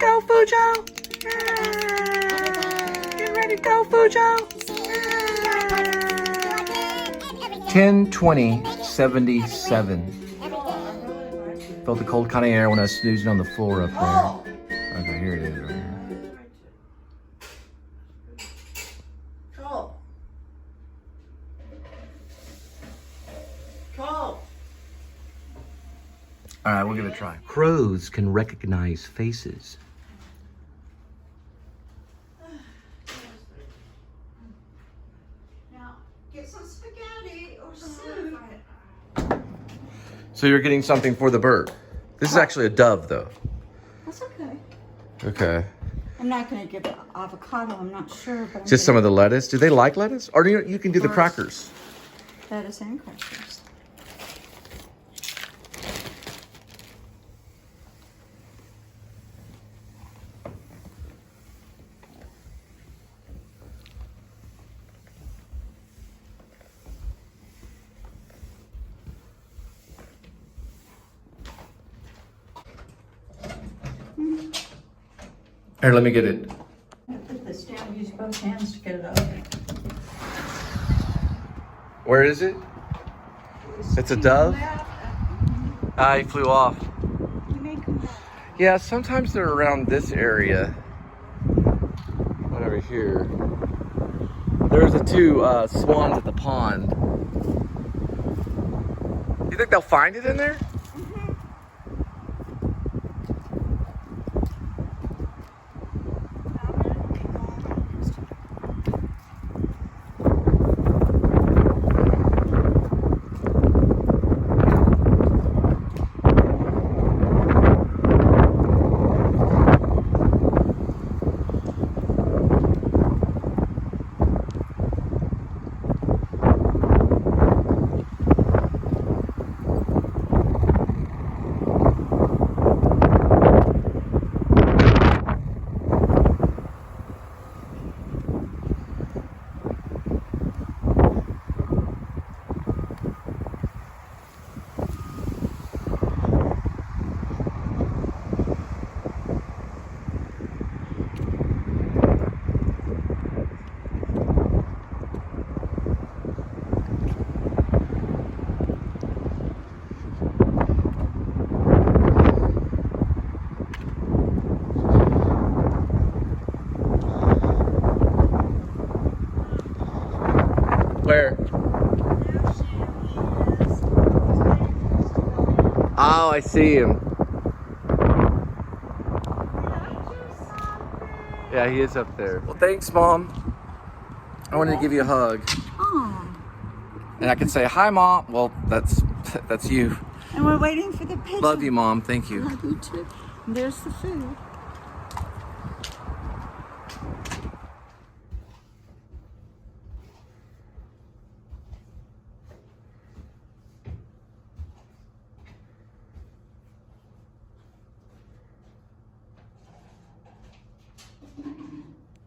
go, Fujo? You ready to go, Fujo? 10/20/77. Felt the cold kind of air when I was snoozing on the floor up there. Okay, here it is right here. All right, we'll give it a try. Crows can recognize faces. Now, get some spaghetti or soup. So you're getting something for the bird. This is actually a dove, though. That's okay. Okay. I'm not going to give avocado. I'm not sure. But Just some of the lettuce. Do they like lettuce? Or do you can do the crackers? lettuce and crackers. Here, let me get it. Put this down. Use both hands to get it open. Where is it? It's a dove? Ah, he flew off. You may come back. Yeah, sometimes they're around this area. Right over here. There's the two swans at the pond. You think they'll find it in there? Where? Oh, I see him. Yeah, he is up there. Well, thanks, Mom. I wanted to give you a hug. Oh. And I can say, hi, Mom. Well, that's you. And we're waiting for the pigeon. Love you, Mom. Thank you. Love you too. And there's the food.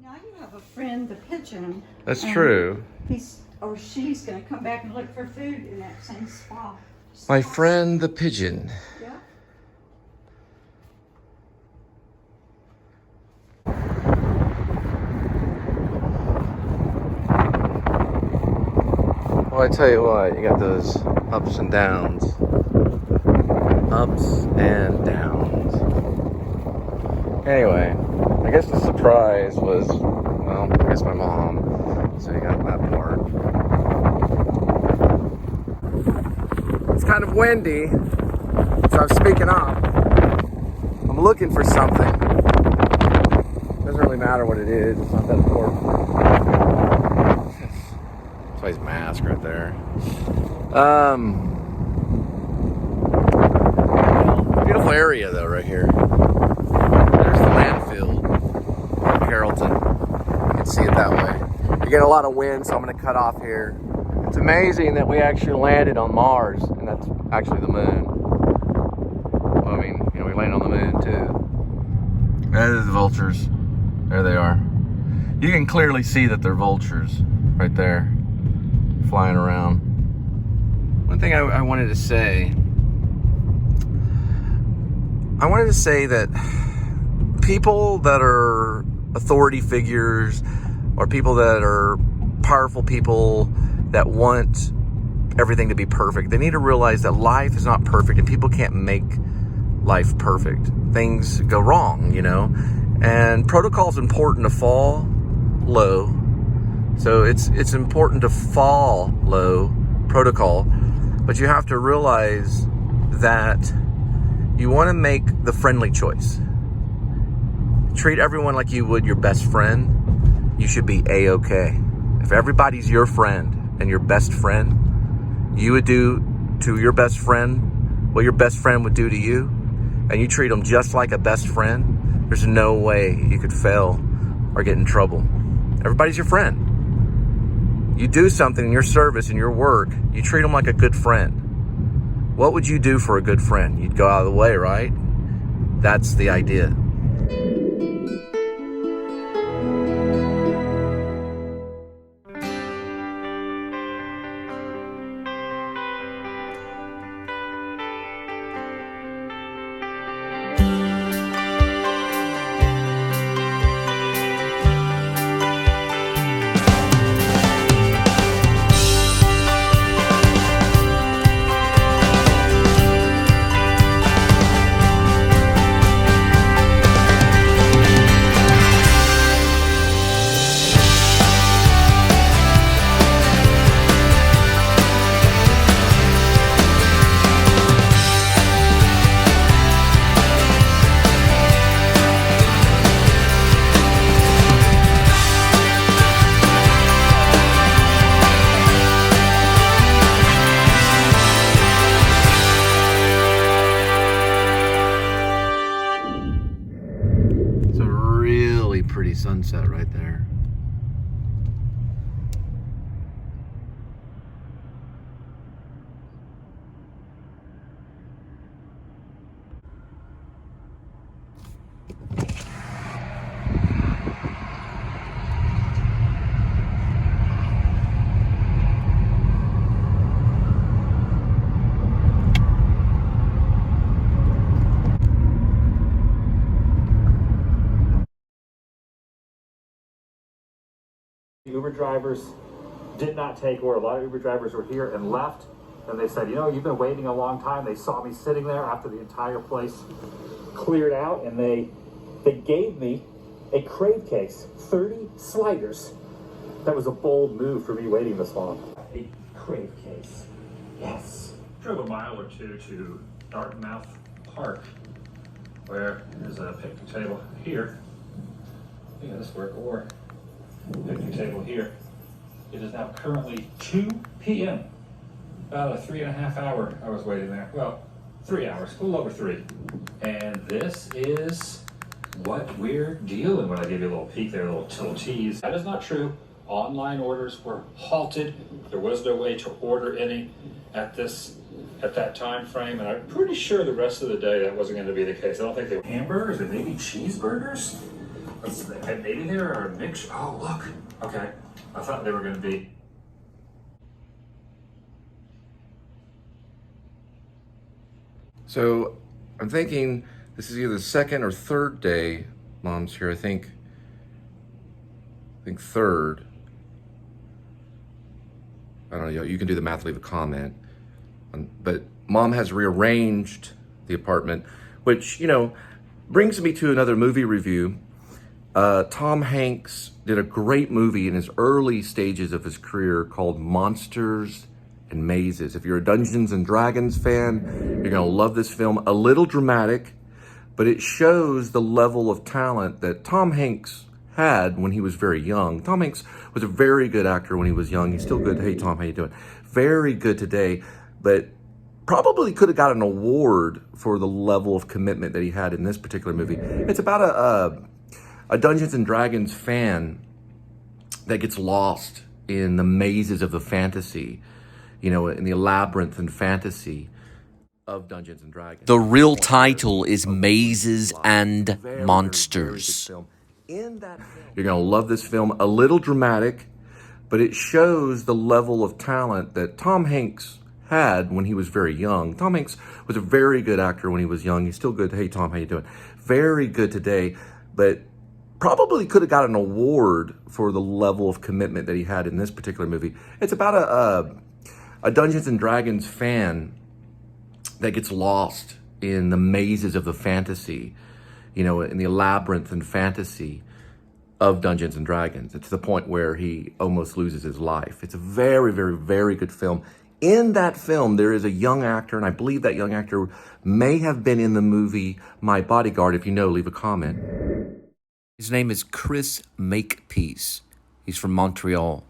Now you have a friend, the pigeon. That's and true. He's or she's going to come back and look for food in that same spot. My friend, the pigeon. Yeah. Well, I tell you what, you got those ups and downs. Ups and downs. Anyway, I guess the surprise was, well, I guess my mom. So you got that part. It's kind of windy, so I'm speaking up. I'm looking for something. Doesn't really matter what it is, it's not that important. Somebody's mask right there. Beautiful area though, right here. There's the landfill of Carrollton. You can see it that way. You get a lot of wind, so I'm going to cut off here. It's amazing that we actually landed on Mars, and that's actually the moon. Well, I mean, you know, we landed on the moon too. There's the vultures. There they are. You can clearly see that they're vultures right there, flying around. One thing I wanted to say that people that are authority figures or people that are powerful people that want everything to be perfect, they need to realize that life is not perfect and people can't make life perfect. Things go wrong, you know, and protocol is important to fall low. So it's important to fall low protocol, but you have to realize that you want to make the friendly choice. Treat everyone like you would your best friend. You should be A-okay. If everybody's your friend and your best friend, you would do to your best friend what your best friend would do to you, and you treat them just like a best friend, there's no way you could fail or get in trouble. Everybody's your friend. You do something in your service, in your work, you treat them like a good friend. What would you do for a good friend? You'd go out of the way, right? That's the idea. Pretty sunset right there. Uber drivers did not take order. A lot of Uber drivers were here and left, and they said, you know, you've been waiting a long time. They saw me sitting there after the entire place cleared out, and they gave me a crave case, 30 sliders. That was a bold move for me waiting this long. A crave case, yes. Drove a mile or two to Dartmouth Park, where there's a picnic table here. Yeah, this work or picnic table here. It is now currently 2 p.m. About a 3.5 hour I was waiting there. Well, 3 hours, a little over 3. And this is what we're dealing with. I gave you a little peek there, a little tease. That is not true. Online orders were halted. There was no way to order any at that time frame, and I'm pretty sure the rest of the day that wasn't going to be the case. I don't think they were hamburgers and maybe cheeseburgers. Maybe they were a mix. Oh, look. Okay. I thought they were going to be. So I'm thinking this is either the second or third day Mom's here. I think third. I don't know. You can do the math, leave a comment. But Mom has rearranged the apartment, which, you know, brings me to another movie review. Tom Hanks did a great movie in his early stages of his career called Monsters and Mazes. If you're a Dungeons and Dragons fan, you're gonna love this film. A little dramatic, but it shows the level of talent that Tom Hanks had when he was very young. Tom Hanks was a very good actor when he was young. He's still good. Hey Tom, how you doing? Very good today, but probably could have got an award for the level of commitment that he had in this particular movie. It's about a Dungeons and Dragons fan that gets lost in the mazes of the fantasy, you know, in the labyrinth and fantasy of Dungeons and Dragons. The real title is Mazes and Monsters. You're gonna love this film. A little dramatic, but it shows the level of talent that Tom Hanks had when he was very young. Tom Hanks was a very good actor when he was young. He's still good. Hey Tom, how you doing? Very good today, but probably could have got an award for the level of commitment that he had in this particular movie. It's about a Dungeons and Dragons fan that gets lost in the mazes of the fantasy, you know, in the labyrinth and fantasy of Dungeons and Dragons. It's the point where he almost loses his life. It's a very, very, very good film. In that film, there is a young actor, and I believe that young actor may have been in the movie My Bodyguard. If you know, leave a comment. His name is Chris Makepeace. He's from Montreal.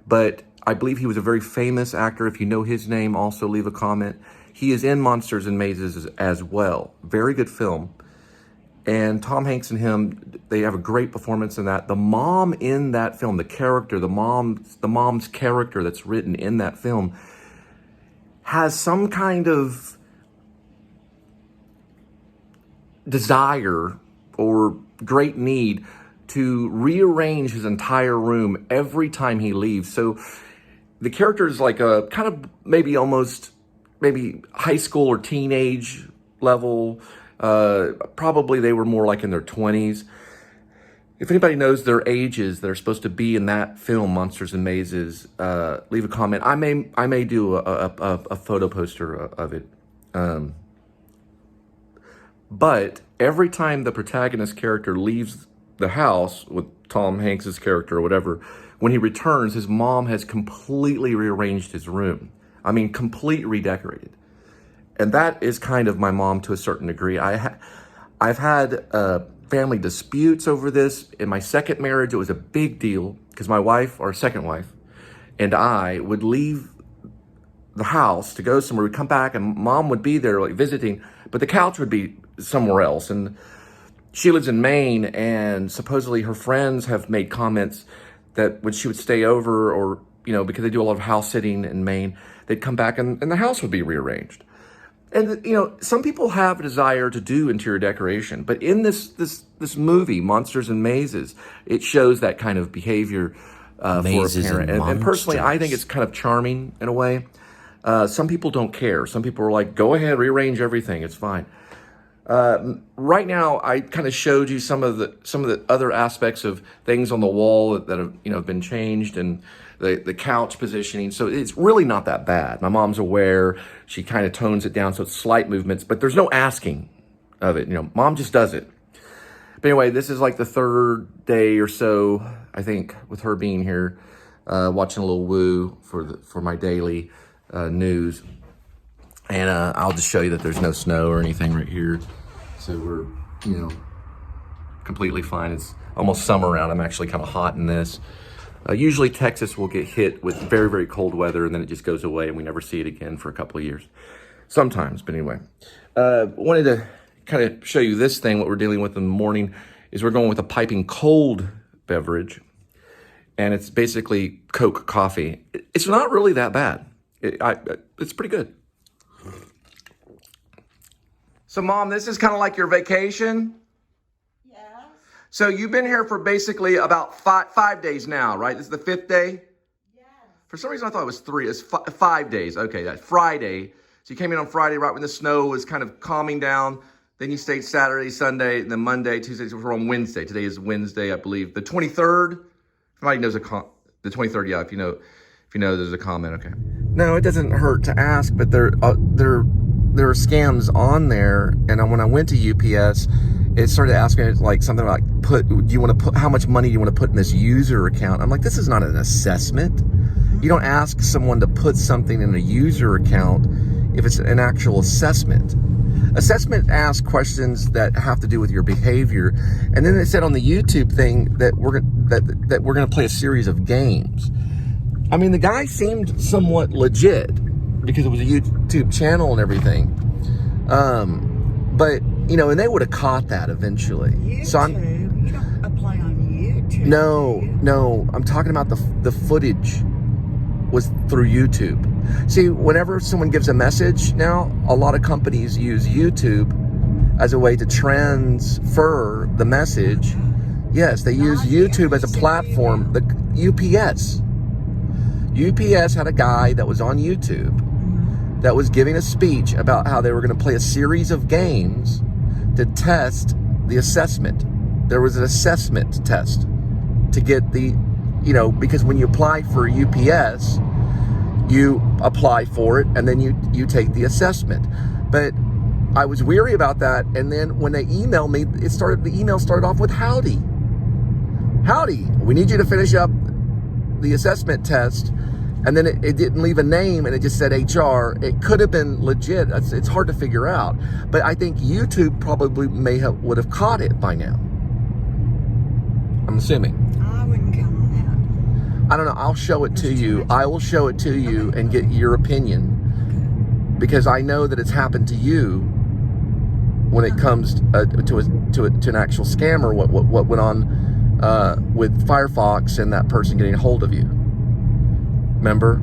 But I believe he was a very famous actor. If you know his name, also leave a comment. He is in Monsters and Mazes as well. Very good film. And Tom Hanks and him, they have a great performance in that. The mom in that film, the character, the mom's character that's written in that film has some kind of desire or great need to rearrange his entire room every time he leaves. So the character is like a kind of maybe high school or teenage level. Probably they were more like in their 20s. If anybody knows their ages that are supposed to be in that film, Monsters and Mazes, leave a comment. I may do a photo poster of it. But every time the protagonist character leaves the house with Tom Hanks's character or whatever, when he returns, his mom has completely rearranged his room. I mean, completely redecorated. And that is kind of my mom to a certain degree. I've had family disputes over this. In my second marriage, it was a big deal because my wife, or second wife, and I would leave the house to go somewhere. We'd come back and mom would be there like visiting, but the couch would be somewhere else. And she lives in Maine, and supposedly her friends have made comments that when she would stay over, or, you know, because they do a lot of house sitting in Maine, they'd come back and the house would be rearranged. And, you know, some people have a desire to do interior decoration, but in this movie, Monsters and Mazes, it shows that kind of behavior for a parent. And personally, I think it's kind of charming in a way. Some people don't care. Some people are like, go ahead, rearrange everything. It's fine. Right now, I kind of showed you some of the other aspects of things on the wall that have, you know, been changed, and the couch positioning. So it's really not that bad. My mom's aware. She kind of tones it down, so it's slight movements, but there's no asking of it. You know, mom just does it. But anyway, this is like the third day or so, I think, with her being here, watching a little woo for my daily news. And I'll just show you that there's no snow or anything right here. So we're, you know, completely fine. It's almost summer out. I'm actually kind of hot in this. Usually Texas will get hit with very, very cold weather, and then it just goes away and we never see it again for a couple of years. Sometimes, but anyway. Wanted to kind of show you this thing. What we're dealing with in the morning is we're going with a piping cold beverage. And it's basically Coke coffee. It's not really that bad. It's pretty good. So, Mom, this is kind of like your vacation? Yes. So you've been here for basically about five days now, right? This is the fifth day? Yes. For some reason, I thought it was 3. It's 5 days. Okay, that's Friday. So you came in on Friday right when the snow was kind of calming down. Then you stayed Saturday, Sunday, and then Monday, Tuesday. So we're on Wednesday. Today is Wednesday, I believe. The 23rd. If anybody knows the 23rd, yeah. If you know, there's a comment. Okay. No, it doesn't hurt to ask, but there are scams on there. And when I went to UPS, it started asking like something like, how much money do you want to put in this user account? I'm like, this is not an assessment. You don't ask someone to put something in a user account if it's an actual assessment. Assessment asks questions that have to do with your behavior. And then it said on the YouTube thing that we're going to play a series of games. I mean, the guy seemed somewhat legit because it was a YouTube channel and everything. But, you know, and they would have caught that eventually. YouTube? So you don't apply on YouTube. No, I'm talking about the footage was through YouTube. See, whenever someone gives a message now, a lot of companies use YouTube as a way to transfer the message. Yes, they use YouTube as a platform. The UPS had a guy that was on YouTube that was giving a speech about how they were going to play a series of games to test the assessment. There was an assessment test to get the, because when you apply for UPS, you apply for it and then you take the assessment. But I was weary about that, and then when they emailed me, the email started off with howdy. Howdy, we need you to finish up the assessment test. And then it didn't leave a name, and it just said HR. It could have been legit. It's hard to figure out. But I think YouTube probably would have caught it by now. I'm assuming. I wouldn't count on I don't know. I'll show it to you. I will show it to you and get your opinion, because I know that it's happened to you when it comes to an actual scam, or what went on with Firefox and that person getting a hold of you. Remember?